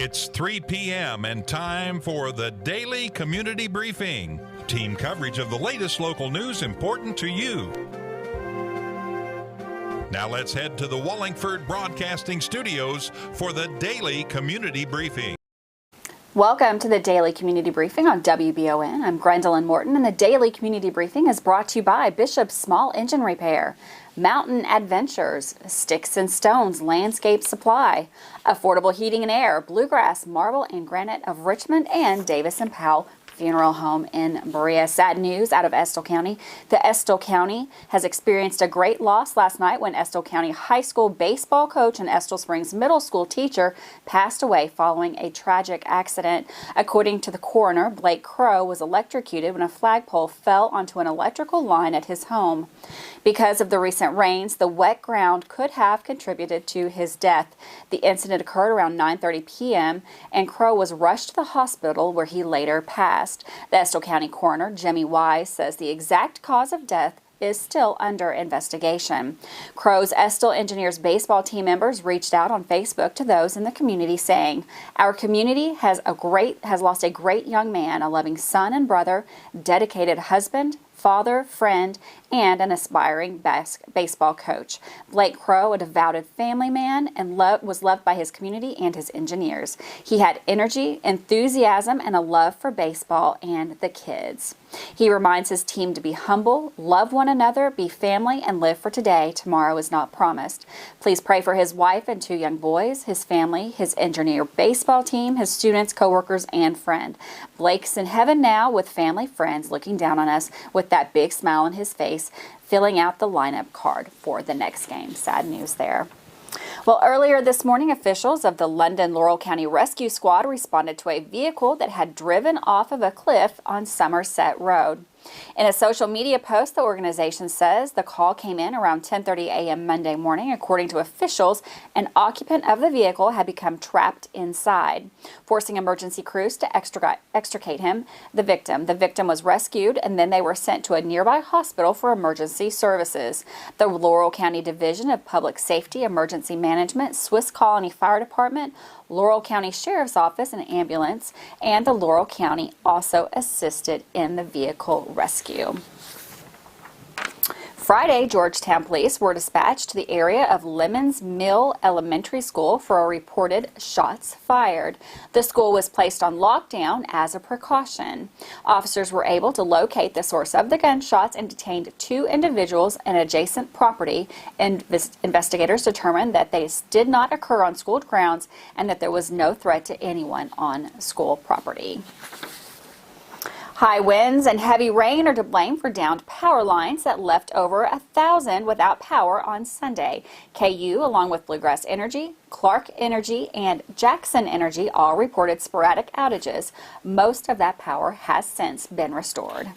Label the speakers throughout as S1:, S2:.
S1: It's 3 p.m. and time for the Daily Community Briefing. Team coverage of the latest local news important to you. Now let's head to the Wallingford Broadcasting Studios for the Daily Community Briefing.
S2: Welcome to the Daily Community Briefing on WBON. I'm Gwendolyn Morton, and the Daily Community Briefing is brought to you by Bishop's Small Engine Repair, Mountain Adventures, Sticks and Stones Landscape Supply, Affordable Heating and Air, Bluegrass, Marble and Granite of Richmond, and Davis and Powell Funeral Home in Berea. Sad news out of Estill County. The Estill County has experienced a great loss last night when Estill County High School baseball coach and Estill Springs Middle School teacher passed away following a tragic accident. According to the coroner, Blake Crow was electrocuted when a flagpole fell onto an electrical line at his home. Because of the recent rains, the wet ground could have contributed to his death. The incident occurred around 9:30 p.m. and Crow was rushed to the hospital where he later passed. The Estill County coroner, Jimmy Wise, says the exact cause of death is still under investigation. Crow's Estill Engineers baseball team members reached out on Facebook to those in the community saying, "Our community has lost a great young man, a loving son and brother, dedicated husband, father, friend, and an aspiring baseball coach. Blake Crow, a devoted family man, and was loved by his community and his engineers. He had energy, enthusiasm, and a love for baseball and the kids." He reminds his team to be humble, love one another, be family, and live for today. Tomorrow is not promised. Please pray for his wife and 2 young boys, his family, his engineer baseball team, his students, coworkers, and friend. Blake's in heaven now with family, friends looking down on us with that big smile on his face, filling out the lineup card for the next game. Sad news there. Well, earlier this morning, officials of the London Laurel County Rescue Squad responded to a vehicle that had driven off of a cliff on Somerset Road. In a social media post, the organization says the call came in around 10:30 a.m. Monday morning. According to officials, an occupant of the vehicle had become trapped inside, forcing emergency crews to extricate him, the victim. The victim was rescued, and then they were sent to a nearby hospital for emergency services. The Laurel County Division of Public Safety, Emergency Management, Swiss Colony Fire Department, Laurel County Sheriff's Office and ambulance, and the Laurel County also assisted in the vehicle rescue. Friday, Georgetown police were dispatched to the area of Lemons Mill Elementary School for a reported shots fired. The school was placed on lockdown as a precaution. Officers were able to locate the source of the gunshots and detained 2 individuals in adjacent property. And investigators determined that they did not occur on school grounds and that there was no threat to anyone on school property. High winds and heavy rain are to blame for downed power lines that left over 1,000 without power on Sunday. KU, along with Bluegrass Energy, Clark Energy, and Jackson Energy all reported sporadic outages. Most of that power has since been restored.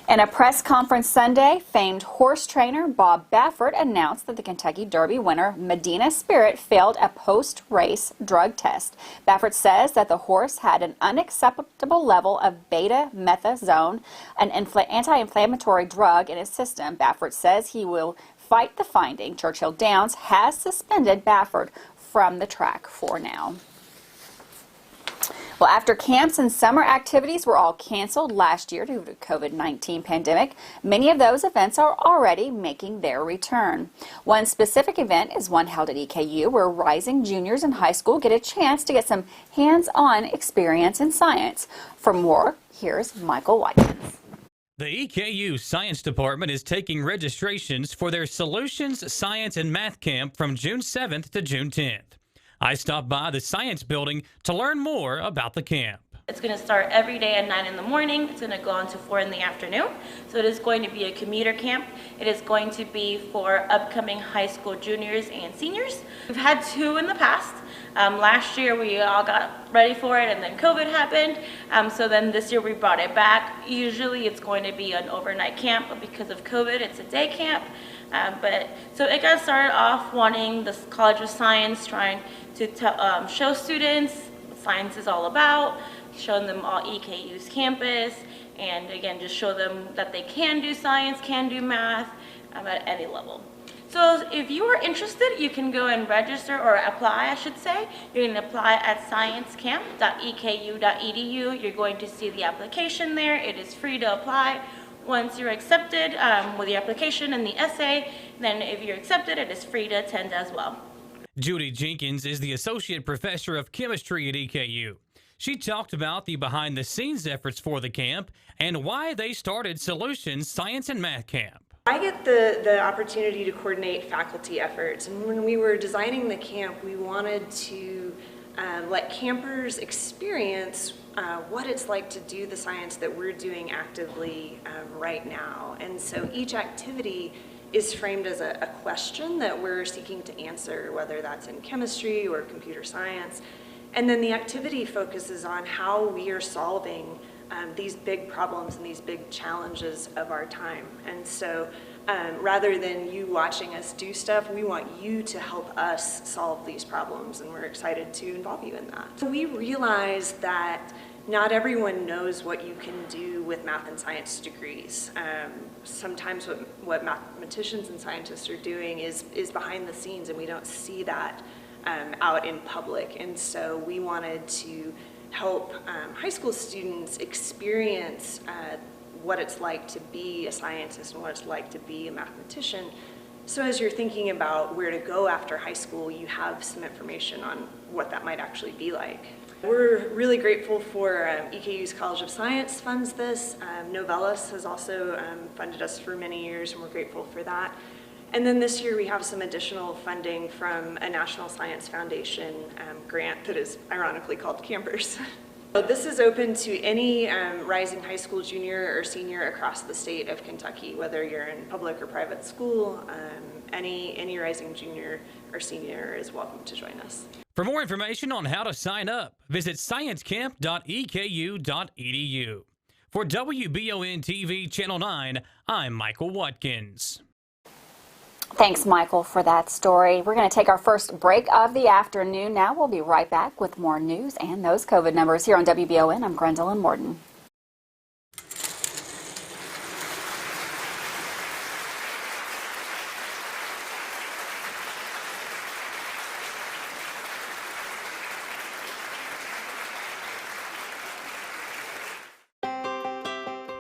S2: In a press conference Sunday, famed horse trainer Bob Baffert announced that the Kentucky Derby winner Medina Spirit failed a post-race drug test. Baffert says that the horse had an unacceptable level of beta-methazone, an anti-inflammatory drug in his system. Baffert says he will fight the finding. Churchill Downs has suspended Baffert from the track for now. Well, after camps and summer activities were all canceled last year due to the COVID-19 pandemic, many of those events are already making their return. One specific event is one held at EKU where rising juniors in high school get a chance to get some hands-on experience in science. For more, here's Michael Watkins.
S3: The EKU Science Department is taking registrations for their Solutions Science and Math Camp from June 7th to June 10th. I stopped by the Science Building to learn more about the camp.
S4: It's going to start every day at 9 in the morning. It's going to go on to 4 in the afternoon. So it is going to be a commuter camp. It is going to be for upcoming high school juniors and seniors. We've had 2 in the past. Last year we all got ready for it and then COVID happened. So then this year we brought it back. Usually it's going to be an overnight camp, but because of COVID it's a day camp. So it got started off wanting the College of Science, trying to show students what science is all about, showing them all EKU's campus, and again, just show them that they can do science, can do math at any level. So if you are interested, you can go and register, or apply, I should say. You can apply at sciencecamp.eku.edu. You're going to see the application there. It is free to apply. Once you're accepted with the application and the essay, then if you're accepted, it is free to attend as well.
S3: Judy Jenkins is the Associate Professor of Chemistry at EKU. She talked about the behind-the-scenes efforts for the camp and why they started Solutions Science and Math Camp.
S5: I get the opportunity to coordinate faculty efforts, and when we were designing the camp, we wanted to let campers experience what it's like to do the science that we're doing actively right now. And so each activity is framed as a question that we're seeking to answer, whether that's in chemistry or computer science. And then the activity focuses on how we are solving these big problems and these big challenges of our time. And so rather than you watching us do stuff, we want you to help us solve these problems, and we're excited to involve you in that. So we realize that not everyone knows what you can do with math and science degrees. Sometimes what mathematicians and scientists are doing is behind the scenes, and we don't see that out in public. And so we wanted to help high school students experience what it's like to be a scientist and what it's like to be a mathematician. So as you're thinking about where to go after high school, you have some information on what that might actually be like. We're really grateful for EKU's College of Science funds this. Novellus has also funded us for many years, and we're grateful for that. And then this year we have some additional funding from a National Science Foundation grant that is ironically called Campers. This is open to any rising high school junior or senior across the state of Kentucky, whether you're in public or private school. Any rising junior or senior is welcome to join us.
S3: For more information on how to sign up, visit sciencecamp.eku.edu. For WBON TV Channel 9, I'm Michael Watkins.
S2: Thanks, Michael, for that story. We're going to take our first break of the afternoon now. We'll be right back with more news and those COVID numbers here on WBON. I'm Gwendolyn Morton.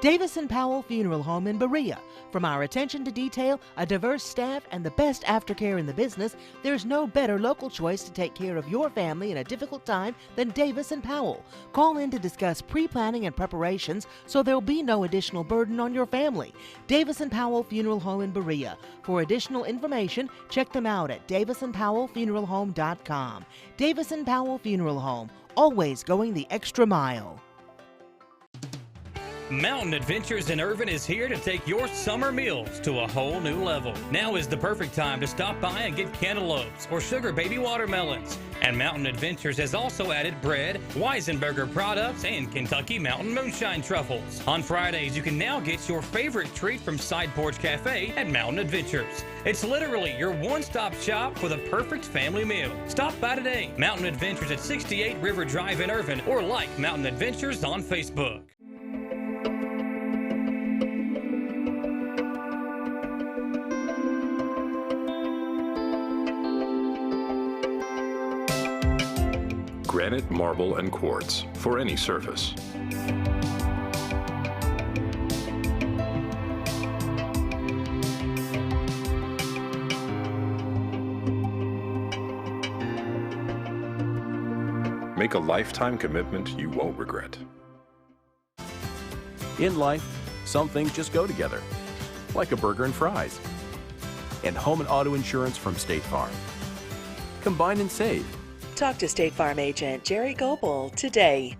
S6: Davis & Powell Funeral Home in Berea. From our attention to detail, a diverse staff, and the best aftercare in the business, there's no better local choice to take care of your family in a difficult time than Davis & Powell. Call in to discuss pre-planning and preparations so there'll be no additional burden on your family. Davis & Powell Funeral Home in Berea. For additional information, check them out at davisandpowellfuneralhome.com. Davis & Powell Funeral Home, always going the extra mile.
S3: Mountain Adventures in Irvin is here to take your summer meals to a whole new level. Now is the perfect time to stop by and get cantaloupes or sugar baby watermelons. And Mountain Adventures has also added bread, Weisenberger products, and Kentucky Mountain Moonshine truffles. On Fridays, you can now get your favorite treat from Side Porch Cafe at Mountain Adventures. It's literally your one-stop shop for the perfect family meal. Stop by today. Mountain Adventures at 68 River Drive in Irvin, or like Mountain Adventures on Facebook.
S7: Granite, marble, and quartz for any surface. Make a lifetime commitment you won't regret.
S8: In life, some things just go together, like a burger and fries. And home and auto insurance from State Farm. Combine and save.
S9: Talk to State Farm agent Jerry Goebel today.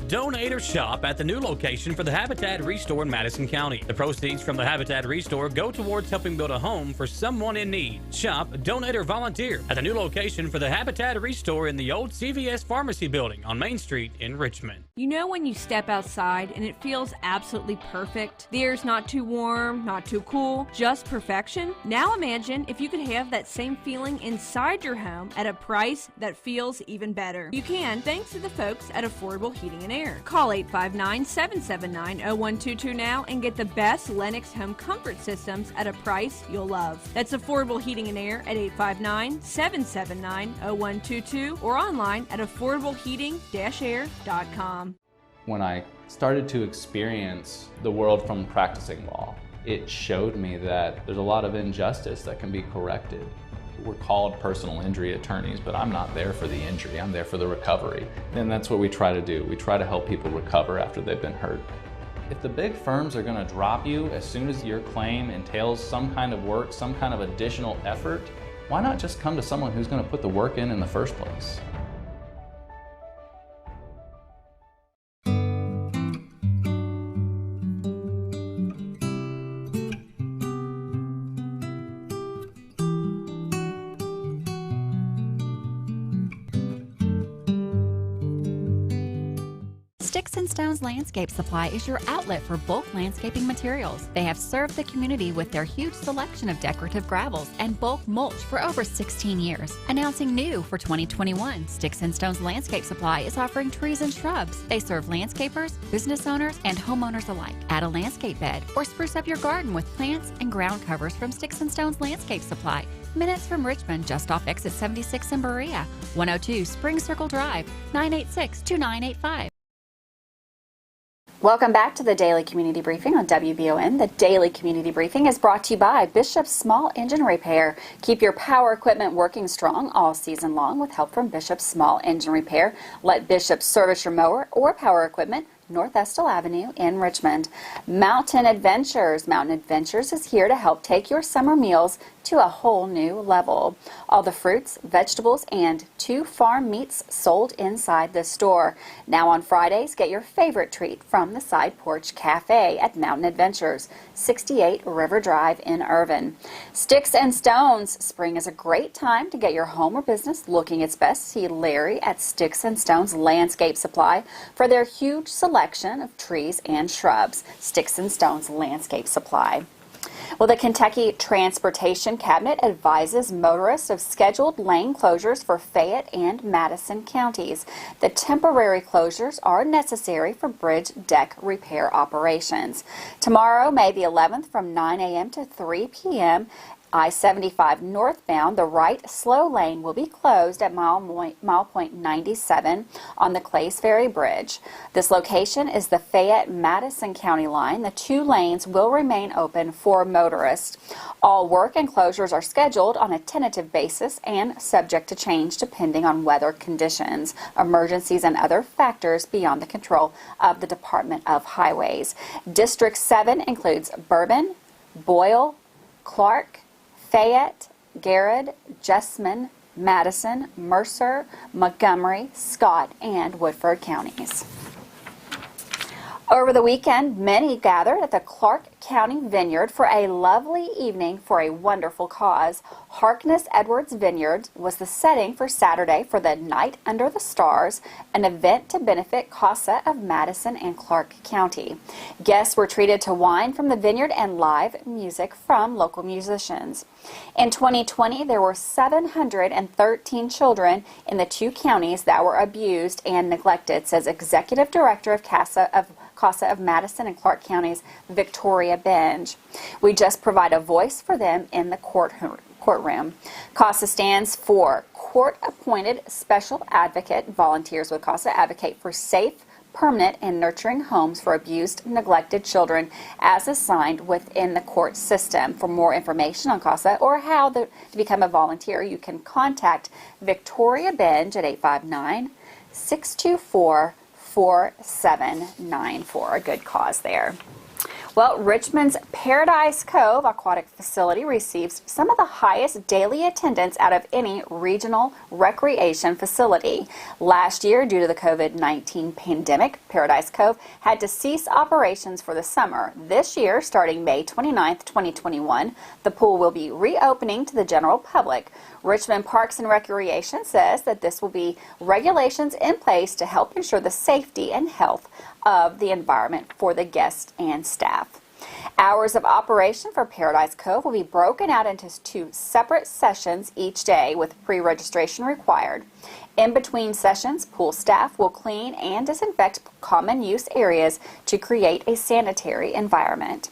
S3: Donate or shop at the new location for the Habitat Restore in Madison County. The proceeds from the Habitat Restore go towards helping build a home for someone in need. Shop, donate, or volunteer at the new location for the Habitat Restore in the old CVS Pharmacy building on Main Street in Richmond.
S10: You know when you step outside and it feels absolutely perfect? The air's not too warm, not too cool, just perfection? Now imagine if you could have that same feeling inside your home at a price that feels even better. You can, thanks to the folks at Affordable Heating and Air. Call 859-779-0122 now and get the best Lennox home comfort systems at a price you'll love. That's Affordable Heating and Air at 859-779-0122 or online at affordableheating-air.com.
S11: When I started to experience the world from practicing law, it showed me that there's a lot of injustice that can be corrected. We're called personal injury attorneys, but I'm not there for the injury, I'm there for the recovery. And that's what we try to do. We try to help people recover after they've been hurt. If the big firms are going to drop you as soon as your claim entails some kind of work, some kind of additional effort, why not just come to someone who's going to put the work in the first place?
S2: Sticks and Stones Landscape Supply is your outlet for bulk landscaping materials. They have served the community with their huge selection of decorative gravels and bulk mulch for over 16 years. Announcing new for 2021, Sticks and Stones Landscape Supply is offering trees and shrubs. They serve landscapers, business owners, and homeowners alike. Add a landscape bed or spruce up your garden with plants and ground covers from Sticks and Stones Landscape Supply. Minutes from Richmond, just off exit 76 in Berea. 102 Spring Circle Drive, 986-2985. Welcome back to the Daily Community Briefing on WBON. The Daily Community Briefing is brought to you by Bishop's Small Engine Repair. Keep your power equipment working strong all season long with help from Bishop's Small Engine Repair. Let Bishop service your mower or power equipment. North Estill Avenue in Richmond. Mountain Adventures. Mountain Adventures is here to help take your summer meals to a whole new level. All the fruits, vegetables, and 2 farm meats sold inside the store. Now on Fridays, get your favorite treat from the Side Porch Cafe at Mountain Adventures, 68 River Drive in Irvin. Sticks and Stones. Spring is a great time to get your home or business looking its best. See Larry at Sticks and Stones Landscape Supply for their huge selection of trees and shrubs. Sticks and Stones Landscape Supply. Well, the Kentucky Transportation Cabinet advises motorists of scheduled lane closures for Fayette and Madison counties. The temporary closures are necessary for bridge deck repair operations. Tomorrow, May the 11th, from 9 a.m. to 3 p.m., I-75 northbound, the right slow lane will be closed at mile point 97 on the Clays Ferry Bridge. This location is the Fayette-Madison County line. The 2 lanes will remain open for motorists. All work and closures are scheduled on a tentative basis and subject to change depending on weather conditions, emergencies, and other factors beyond the control of the Department of Highways. District 7 includes Bourbon, Boyle, Clark, Fayette, Garrett, Jessamine, Madison, Mercer, Montgomery, Scott, and Woodford counties. Over the weekend, many gathered at the Clark County Vineyard for a lovely evening for a wonderful cause. Harkness Edwards Vineyard was the setting for Saturday for the Night Under the Stars, an event to benefit CASA of Madison and Clark County. Guests were treated to wine from the vineyard and live music from local musicians. In 2020, there were 713 children in the 2 counties that were abused and neglected, says Executive Director of CASA of Madison and Clark Counties, Victoria Benj. We just provide a voice for them in the courtroom. CASA stands for Court-Appointed Special Advocate. Volunteers with CASA advocate for safe, permanent, and nurturing homes for abused, neglected children as assigned within the court system. For more information on CASA or how to become a volunteer, you can contact Victoria Benj at 859-624-4794. A good cause there. Well, Richmond's Paradise Cove Aquatic Facility receives some of the highest daily attendance out of any regional recreation facility. Last year, due to the COVID-19 pandemic, Paradise Cove had to cease operations for the summer. This year, starting May 29th, 2021, the pool will be reopening to the general public. Richmond Parks and Recreation says that this will be regulations in place to help ensure the safety and health of the environment for the guests and staff. Hours of operation for Paradise Cove will be broken out into 2 separate sessions each day with pre-registration required. In between sessions, pool staff will clean and disinfect common use areas to create a sanitary environment.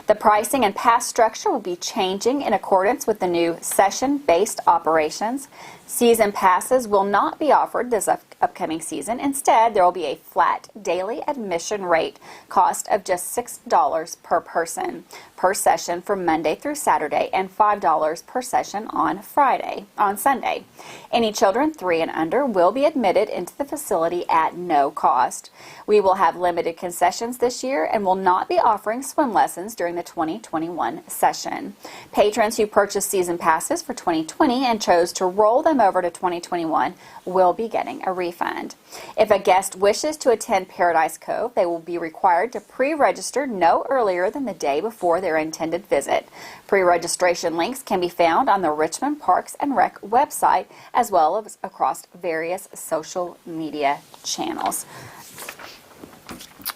S2: The pricing and pass structure will be changing in accordance with the new session-based operations. Season passes will not be offered this upcoming season. Instead, there will be a flat daily admission rate cost of just $6 per person per session from Monday through Saturday and $5 per session on Sunday. Any children 3 and under will be admitted into the facility at no cost. We will have limited concessions this year and will not be offering swim lessons during the 2021 session. Patrons who purchased season passes for 2020 and chose to roll them over to 2021 will be getting a refund. If a guest wishes to attend Paradise Cove, they will be required to pre-register no earlier than the day before their intended visit. Pre-registration links can be found on the Richmond Parks and Rec website as well as across various social media channels.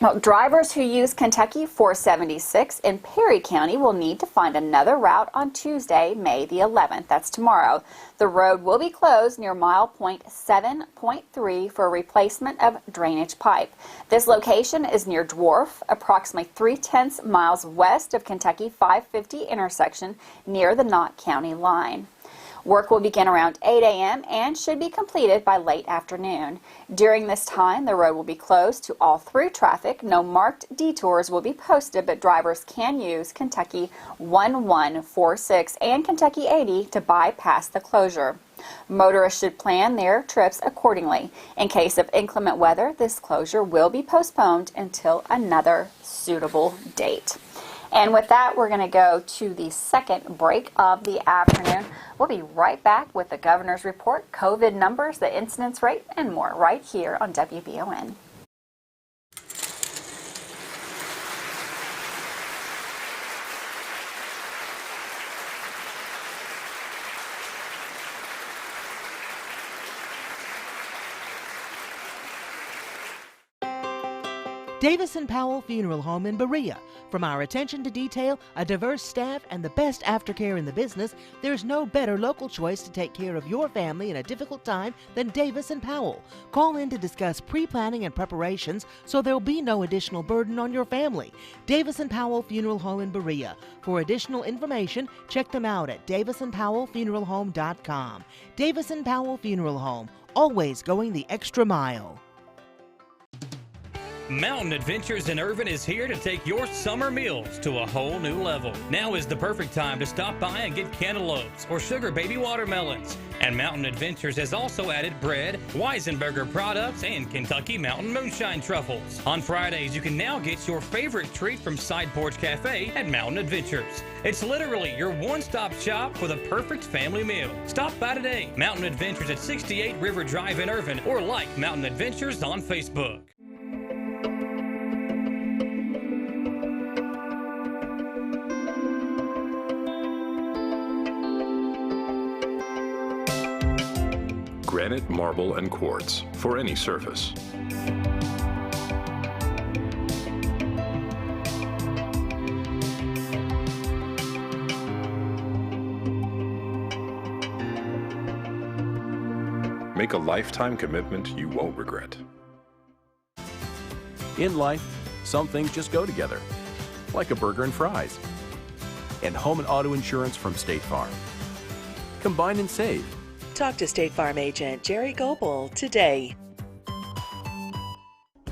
S2: Well, drivers who use Kentucky 476 in Perry County will need to find another route on Tuesday, May the 11th. That's tomorrow. The road will be closed near mile point 7.3 for replacement of drainage pipe. This location is near Dwarf, approximately 3/10 miles west of Kentucky 550 intersection near the Knott County line. Work will begin around 8 a.m. and should be completed by late afternoon. During this time, the road will be closed to all through traffic. No marked detours will be posted, but drivers can use Kentucky 1146 and Kentucky 80 to bypass the closure. Motorists should plan their trips accordingly. In case of inclement weather, this closure will be postponed until another suitable date. And with that, we're going to go to the second break of the afternoon. We'll be right back with the governor's report, COVID numbers, the incidence rate, and more right here on WBON.
S6: Davis & Powell Funeral Home in Berea. From our attention to detail, a diverse staff, and the best aftercare in the business, there's no better local choice to take care of your family in a difficult time than Davis & Powell. Call in to discuss pre-planning and preparations so there'll be no additional burden on your family. Davis & Powell Funeral Home in Berea. For additional information, check them out at davisandpowellfuneralhome.com. Davis & Powell Funeral Home, always going the extra mile.
S3: Mountain Adventures in Irvin is here to take your summer meals to a whole new level. Now is the perfect time to stop by and get cantaloupes or sugar baby watermelons. And Mountain Adventures has also added bread, Weisenberger products, and Kentucky Mountain Moonshine truffles. On Fridays, you can now get your favorite treat from Side Porch Cafe at Mountain Adventures. It's literally your one-stop shop for the perfect family meal. Stop by today. Mountain Adventures at 68 River Drive in Irvin, or like Mountain Adventures on Facebook.
S7: Granite, marble, and quartz for any surface. Make a lifetime commitment you won't regret.
S8: In life, some things just go together, like a burger and fries. And home and auto insurance from State Farm. Combine and save.
S9: Talk to State Farm agent Jerry Goebel today.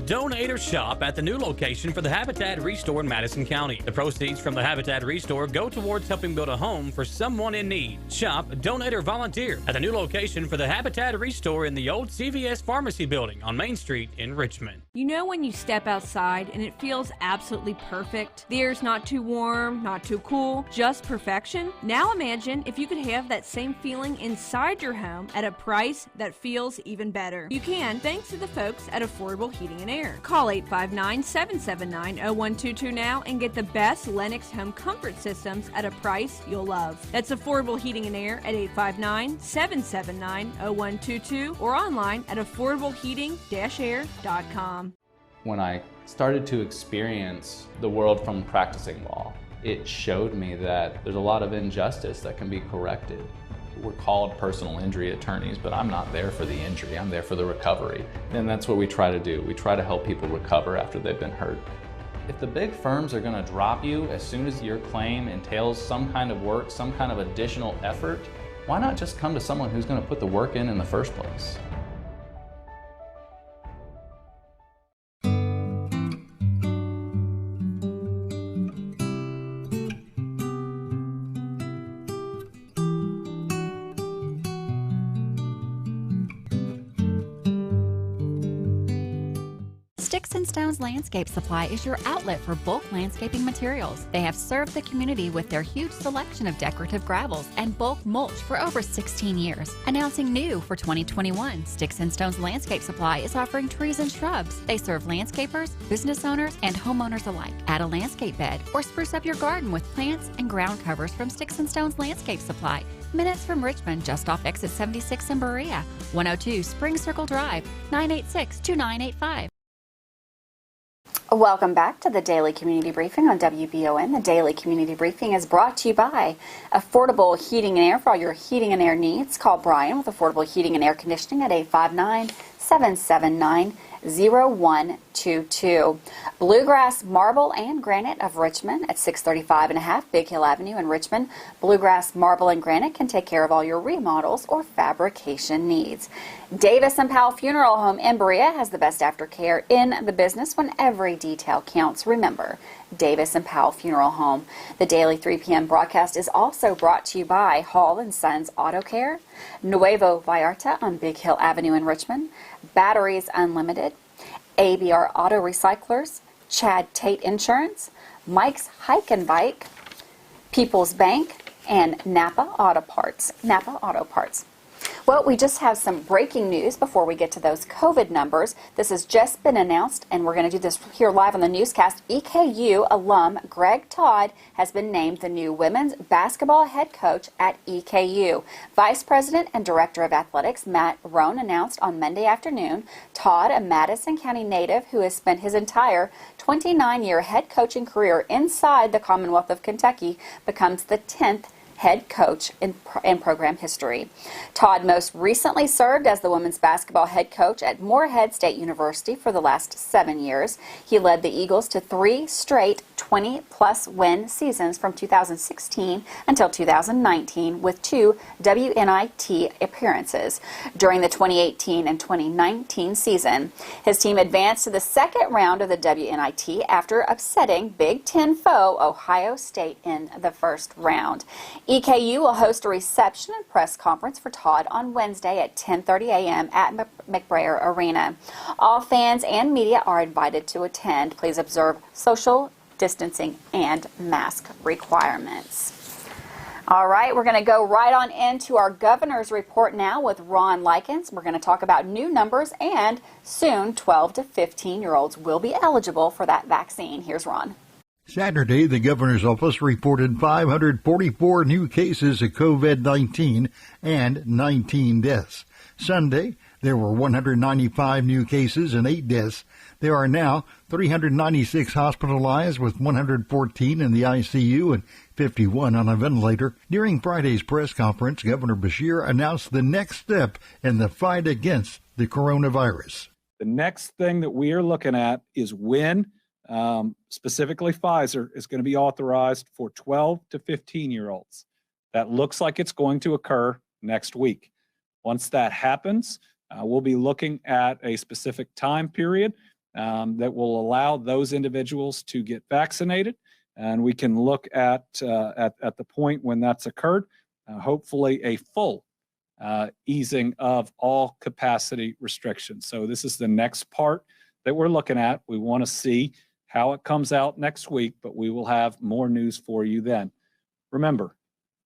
S3: donate or shop at the new location for the Habitat Restore in Madison County. The proceeds from the Habitat Restore go towards helping build a home for someone in need. Shop, donate, or volunteer at the new location for the Habitat Restore in the old CVS Pharmacy building on Main Street in Richmond.
S10: You know when you step outside and it feels absolutely perfect? The air's not too warm, not too cool, just perfection? Now imagine if you could have that same feeling inside your home at a price that feels even better. You can, thanks to the folks at Affordable Heating and Air. Call 859-779-0122 now and get the best Lennox home comfort systems at a price you'll love. That's Affordable Heating and Air at 859-779-0122 or online at affordableheating-air.com.
S11: When I started to experience the world from practicing law, it showed me that there's a lot of injustice that can be corrected. We're called personal injury attorneys, but I'm not there for the injury, I'm there for the recovery. And that's what we try to do. We try to help people recover after they've been hurt. If the big firms are going to drop you as soon as your claim entails some kind of work, some kind of additional effort, why not just come to someone who's going to put the work in the first place?
S2: Sticks and Stones Landscape Supply is your outlet for bulk landscaping materials. They have served the community with their huge selection of decorative gravels and bulk mulch for over 16 years. Announcing new for 2021, Sticks and Stones Landscape Supply is offering trees and shrubs. They serve landscapers, business owners, and homeowners alike. Add a landscape bed or spruce up your garden with plants and ground covers from Sticks and Stones Landscape Supply. Minutes from Richmond, just off exit 76 in Berea. 102 Spring Circle Drive, 986-2985. Welcome back to the Daily Community Briefing on WBON. The Daily Community Briefing is brought to you by Affordable Heating and Air. For all your heating and air needs, call Brian with Affordable Heating and Air Conditioning at 859-779-0122. Bluegrass Marble and Granite of Richmond at 635 and a half Big Hill Avenue in Richmond. Bluegrass Marble and Granite can take care of all your remodels or fabrication needs. Davis and Powell Funeral Home in Berea has the best aftercare in the business when every detail counts. Remember, Davis and Powell Funeral Home. The daily 3 p.m. broadcast is also brought to you by Hall & Sons Auto Care, Nuevo Vallarta on Big Hill Avenue in Richmond, Batteries Unlimited, ABR Auto Recyclers, Chad Tate Insurance, Mike's Hike and Bike, People's Bank, and Napa Auto Parts. Well, we just have some breaking news before we get to those COVID numbers. This has just been announced, and we're going to do this here live on the newscast. EKU alum Greg Todd has been named the new women's basketball head coach at EKU. Vice President and Director of Athletics Matt Rohn announced on Monday afternoon Todd, a Madison County native who has spent his entire 29-year head coaching career inside the Commonwealth of Kentucky, becomes the 10th head coach in program history. Todd most recently served as the women's basketball head coach at Morehead State University for the last 7 years. He led the Eagles to 3 straight 20-plus win seasons from 2016 until 2019 with 2 WNIT appearances. During the 2018 and 2019 season, his team advanced to the second round of the WNIT after upsetting Big Ten foe Ohio State in the first round. EKU will host a reception and press conference for Todd on Wednesday at 10:30 a.m. at McBrayer Arena. All fans and media are invited to attend. Please observe social distancing and mask requirements. All right, we're going to go right on into our governor's report now with Ron Likens. We're going to talk about new numbers, and soon 12 to 15-year-olds will be eligible for that vaccine. Here's Ron.
S12: Saturday, the governor's office reported 544 new cases of COVID-19 and 19 deaths. Sunday, there were 195 new cases and 8 deaths. There are now 396 hospitalized, with 114 in the ICU and 51 on a ventilator. During Friday's press conference, Governor Beshear announced the next step in the fight against the coronavirus.
S13: The next thing that we are looking at is when specifically Pfizer is going to be authorized for 12 to 15-year-olds. That looks like it's going to occur next week. Once that happens, we'll be looking at a specific time period that will allow those individuals to get vaccinated. And we can look at the point when that's occurred, hopefully a full easing of all capacity restrictions. So this is the next part that we're looking at. We want to see how it comes out next week, but we will have more news for you then. Remember,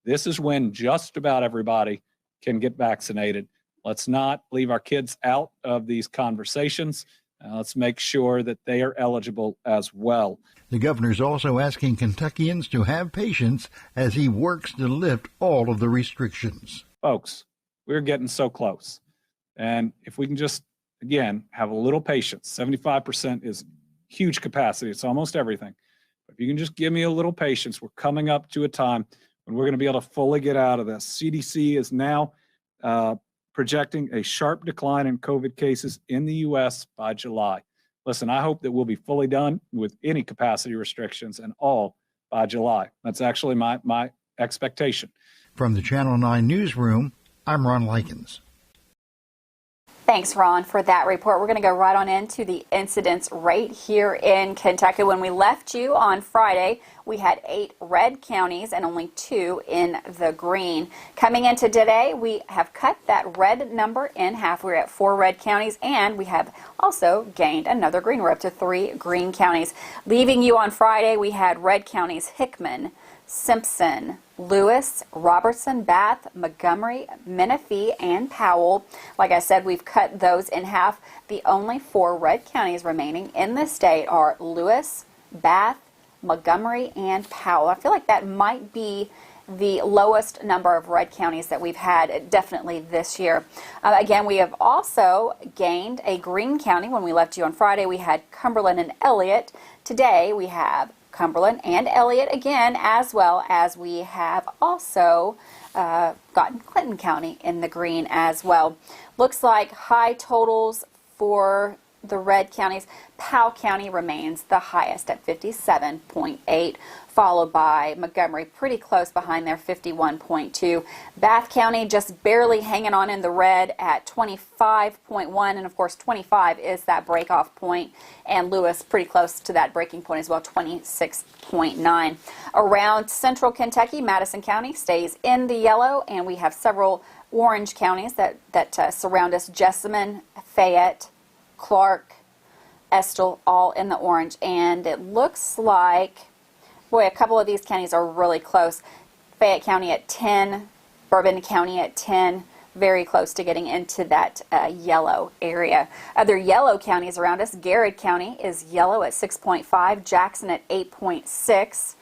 S13: this is when just about everybody can get vaccinated. Let's not leave our kids out of these conversations. Let's make sure that they are eligible as well.
S12: The governor's also asking Kentuckians to have patience as he works to lift all of the restrictions.
S13: Folks, we're getting so close. And if we can just, again, have a little patience, 75% is huge capacity. It's almost everything. But if you can just give me a little patience, we're coming up to a time when we're going to be able to fully get out of this. CDC is now projecting a sharp decline in COVID cases in the U.S. by July. Listen, I hope that we'll be fully done with any capacity restrictions and all by July. That's actually my expectation.
S12: From the Channel 9 newsroom, I'm Ron Likens.
S2: Thanks, Ron, for that report. We're going to go right on into the incidence rate here in Kentucky. When we left you on Friday, we had 8 red counties and only 2 in the green. Coming into today, we have cut that red number in half. We're at 4 red counties, and we have also gained another green. We're up to 3 green counties. Leaving you on Friday, we had red counties Hickman, Simpson, Lewis, Robertson, Bath, Montgomery, Menifee, and Powell. Like I said, we've cut those in half. The only 4 red counties remaining in the state are Lewis, Bath, Montgomery, and Powell. I feel like that might be the lowest number of red counties that we've had definitely this year. Again, we have also gained a green county. When we left you on Friday, we had Cumberland and Elliott. Today, we have Cumberland and Elliott again, as well as we have also gotten Clinton County in the green as well. Looks like high totals for the red counties. Powell County remains the highest at 57.8, followed by Montgomery pretty close behind there, 51.2. Bath County just barely hanging on in the red at 25.1, and of course 25 is that break-off point, and Lewis pretty close to that breaking point as well, 26.9. Around central Kentucky, Madison County stays in the yellow, and we have several orange counties that surround us: Jessamine, Fayette, Clark, Estill, all in the orange. And it looks like, boy, a couple of these counties are really close. Fayette County at 10, Bourbon County at 10, very close to getting into that yellow area. Other yellow counties around us: Garrett County is yellow at 6.5, Jackson at 8.6,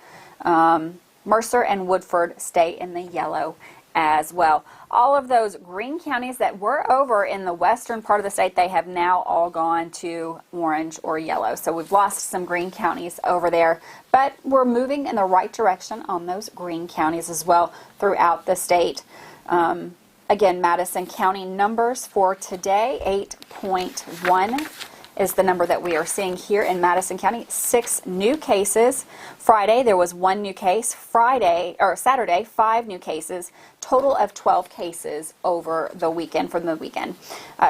S2: Mercer and Woodford stay in the yellow as well. All of those green counties that were over in the western part of the state, they have now all gone to orange or yellow. So we've lost some green counties over there, but we're moving in the right direction on those green counties as well throughout the state. Again, Madison County numbers for today: 8.1 is the number that we are seeing here in Madison County. 6 new cases. Friday, there was 1 new case. Saturday, 5 new cases. Total of 12 cases over the weekend, from the weekend.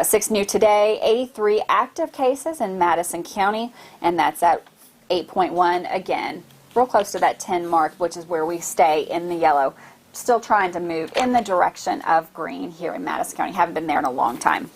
S2: 6 new today. 83 active cases in Madison County, and that's at 8.1. Again, real close to that 10 mark, which is where we stay in the yellow. Still trying to move in the direction of green here in Madison County. Haven't been there in a long time.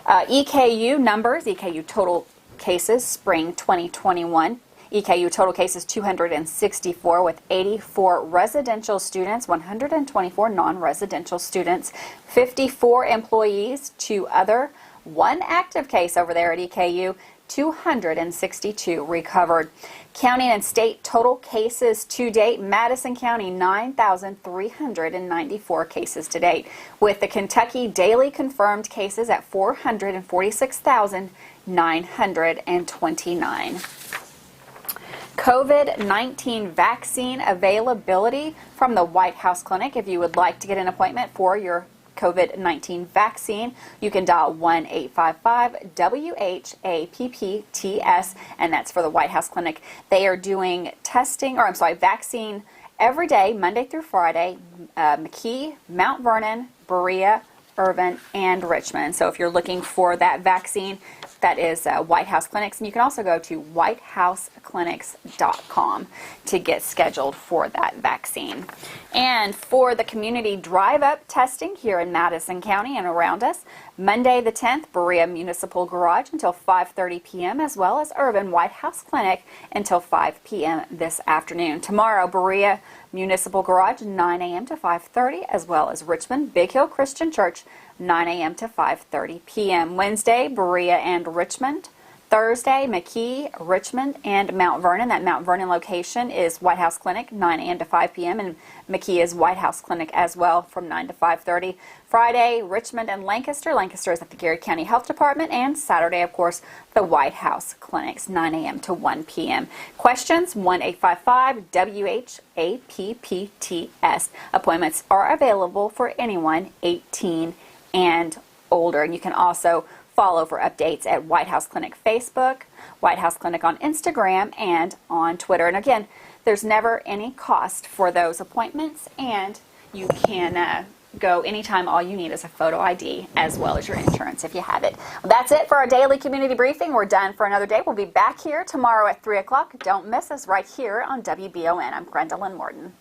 S2: EKU numbers, EKU total cases, spring 2021. EKU total cases 264 with 84 residential students, 124 non-residential students, 54 employees, 2 other, 1 active case over there at EKU, 262 recovered. County and state total cases to date: Madison County 9,394 cases to date, with the Kentucky daily confirmed cases at 446,929. COVID-19 vaccine availability from the White House Clinic. If you would like to get an appointment for your COVID-19 vaccine, you can dial 1-855-WHAPPTS, and that's for the White House Clinic. They are doing vaccine every day, Monday through Friday, McKee, Mount Vernon, Berea, Irvin, and Richmond. So if you're looking for that vaccine, That is White House Clinics, and you can also go to whitehouseclinics.com to get scheduled for that vaccine. And for the community drive-up testing here in Madison County and around us, Monday the 10th, Berea Municipal Garage until 5:30 p.m., as well as Irvin White House Clinic until 5 p.m. this afternoon. Tomorrow, Berea Municipal Garage 9 a.m. to 5:30, as well as Richmond Big Hill Christian Church 9 a.m. to 5:30 p.m. Wednesday, Berea and Richmond. Thursday, McKee, Richmond, and Mount Vernon. That Mount Vernon location is White House Clinic, 9 a.m. to 5 p.m., and McKee is White House Clinic as well from 9 to 5:30. Friday, Richmond and Lancaster. Lancaster is at the Gary County Health Department, and Saturday, of course, the White House Clinics, 9 a.m. to 1 p.m. Questions, 1-855-WHAPPTS. Appointments are available for anyone 18 and older, and you can also follow for updates at White House Clinic Facebook, White House Clinic on Instagram, and on Twitter. And again, there's never any cost for those appointments, and you can go anytime. All you need is a photo ID as well as your insurance if you have it. Well, that's it for our daily community briefing. We're done for another day. We'll be back here tomorrow at 3 o'clock. Don't miss us right here on WBON. I'm Gwendolyn Morton.